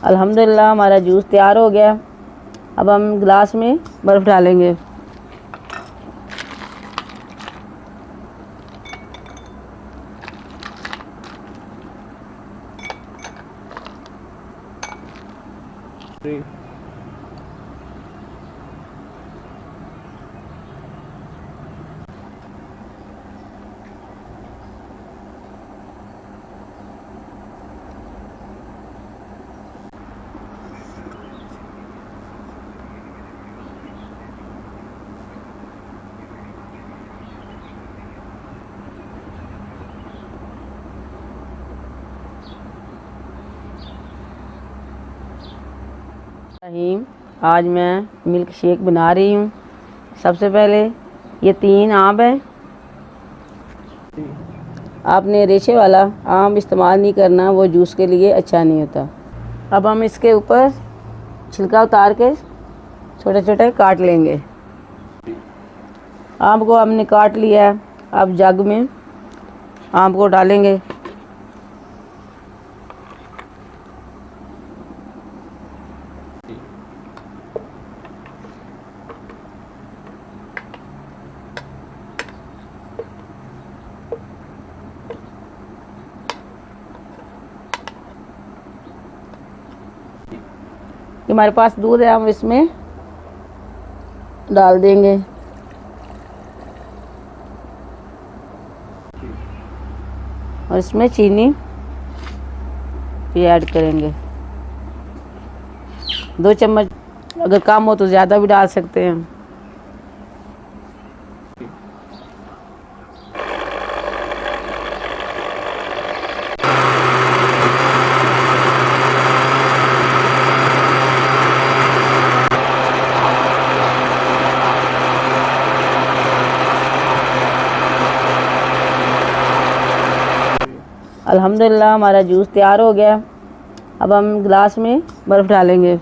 अल्हम्दुलिल्लाह हमारा जूस तैयार हो गया। अब हम गिलास में बर्फ़ डालेंगे। आज मैं मिल्क शेक बना रही हूँ। सबसे पहले ये 3 आम है। आपने रेशे वाला आम इस्तेमाल नहीं करना, वो जूस के लिए अच्छा नहीं होता। अब हम इसके ऊपर छिलका उतार के छोटे छोटे काट लेंगे। आम को हमने काट लिया है। अब जग में आम को डालेंगे। हमारे पास दूध है, हम इसमें डाल देंगे। और इसमें चीनी भी ऐड करेंगे। 2 चम्मच, अगर कम हो तो ज़्यादा भी डाल सकते हैं। अल्हम्दुलिल्लाह हमारा जूस तैयार हो गया। अब हम गिलास में बर्फ़ डालेंगे।